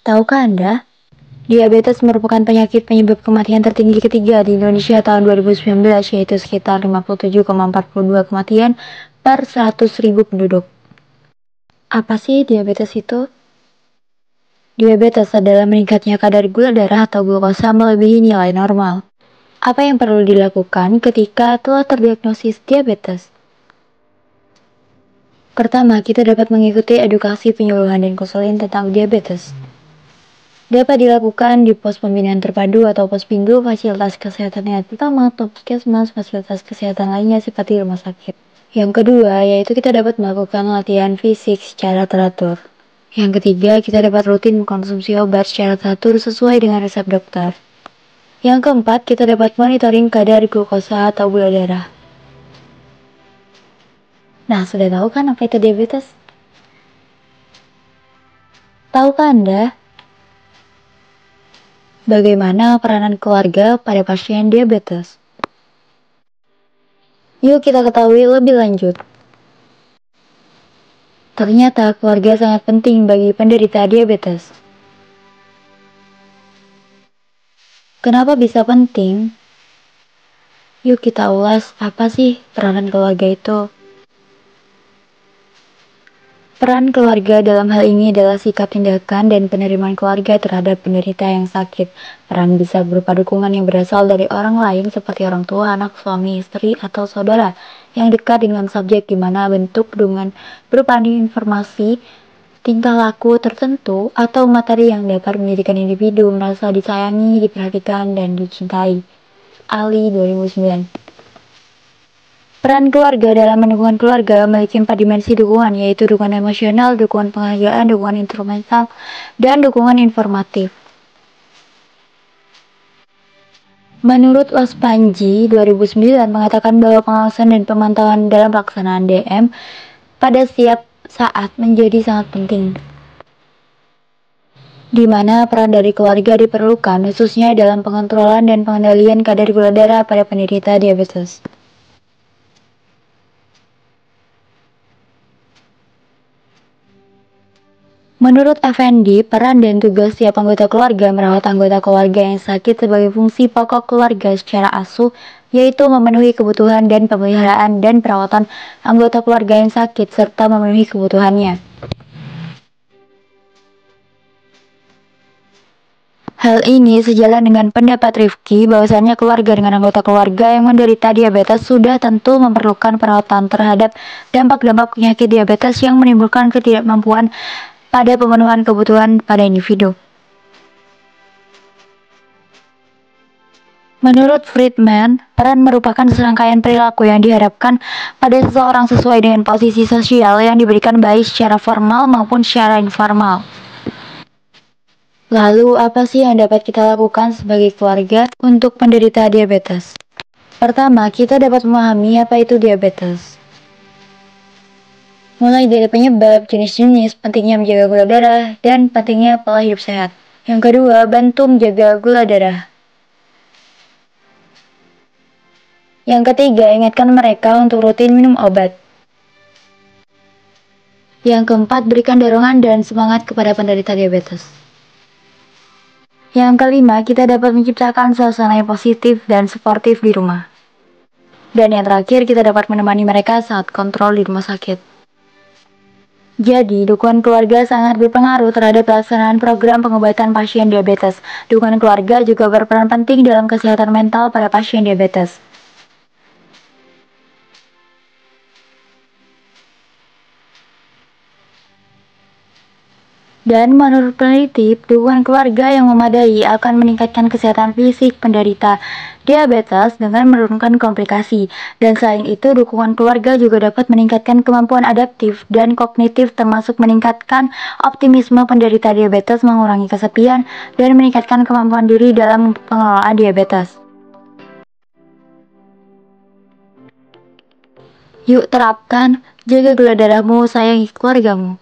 Tahukah Anda, diabetes merupakan penyakit penyebab kematian tertinggi ketiga di Indonesia tahun 2019, yaitu sekitar 57,42 kematian per 100.000 penduduk. Apa sih diabetes itu? Diabetes adalah meningkatnya kadar gula darah atau glukosa melebihi nilai normal. Apa yang perlu dilakukan ketika telah terdiagnosis diabetes? Pertama, kita dapat mengikuti edukasi penyuluhan dan konseling tentang diabetes. Dapat dilakukan di pos pembinaan terpadu atau pospindu, fasilitas kesehatan yang pertama, atau puskesmas, fasilitas kesehatan lainnya seperti rumah sakit. Yang kedua, yaitu kita dapat melakukan latihan fisik secara teratur. Yang ketiga, kita dapat rutin mengkonsumsi obat secara teratur sesuai dengan resep dokter. Yang keempat, kita dapat monitoring kadar glukosa atau gula darah. Nah, sudah tahu kan apa itu diabetes? Tahukah Anda bagaimana peranan keluarga pada pasien diabetes? Yuk kita ketahui lebih lanjut. Ternyata keluarga sangat penting bagi penderita diabetes. Kenapa bisa penting? Yuk kita ulas apa sih peranan keluarga itu. Peran keluarga dalam hal ini adalah sikap, tindakan, dan penerimaan keluarga terhadap penderita yang sakit. Peran bisa berupa dukungan yang berasal dari orang lain seperti orang tua, anak, suami, istri, atau saudara yang dekat dengan subjek, di mana bentuk dukungan berupa informasi, tingkah laku tertentu, atau materi yang dapat menjadikan individu merasa disayangi, diperhatikan, dan dicintai. Ali 2009. Peran keluarga dalam mendukung keluarga memiliki 4 dimensi dukungan, yaitu dukungan emosional, dukungan penghargaan, dukungan instrumental, dan dukungan informatif. Menurut Waspanji 2009 mengatakan bahwa pengawasan dan pemantauan dalam pelaksanaan DM pada setiap saat menjadi sangat penting, di mana peran dari keluarga diperlukan khususnya dalam pengontrolan dan pengendalian kadar gula darah pada penderita diabetes. Menurut Effendi, peran dan tugas setiap anggota keluarga merawat anggota keluarga yang sakit sebagai fungsi pokok keluarga secara asuh, yaitu memenuhi kebutuhan dan pemeliharaan dan perawatan anggota keluarga yang sakit serta memenuhi kebutuhannya. Hal ini sejalan dengan pendapat Rifki bahwasannya keluarga dengan anggota keluarga yang menderita diabetes sudah tentu memerlukan perawatan terhadap dampak-dampak penyakit diabetes yang menimbulkan ketidakmampuan pada pemenuhan kebutuhan pada individu. Menurut Friedman, peran merupakan serangkaian perilaku yang diharapkan pada seseorang sesuai dengan posisi sosial yang diberikan baik secara formal maupun secara informal. Lalu, apa sih yang dapat kita lakukan sebagai keluarga untuk penderita diabetes? Pertama, kita dapat memahami apa itu diabetes. Mulai dari penyebab, jenis-jenis, pentingnya menjaga gula darah, dan pentingnya pola hidup sehat. Yang kedua, bantu menjaga gula darah. Yang ketiga, ingatkan mereka untuk rutin minum obat. Yang keempat, berikan dorongan dan semangat kepada penderita diabetes. Yang kelima, kita dapat menciptakan suasana yang positif dan suportif di rumah. Dan yang terakhir, kita dapat menemani mereka saat kontrol di rumah sakit. Jadi, dukungan keluarga sangat berpengaruh terhadap pelaksanaan program pengobatan pasien diabetes. Dukungan keluarga juga berperan penting dalam kesehatan mental pada pasien diabetes. Dan menurut peneliti, dukungan keluarga yang memadai akan meningkatkan kesehatan fisik penderita diabetes dengan menurunkan komplikasi. Dan selain itu, dukungan keluarga juga dapat meningkatkan kemampuan adaptif dan kognitif, termasuk meningkatkan optimisme penderita diabetes, mengurangi kesepian, dan meningkatkan kemampuan diri dalam pengelolaan diabetes. Yuk terapkan, jaga gula darahmu, sayangi keluargamu.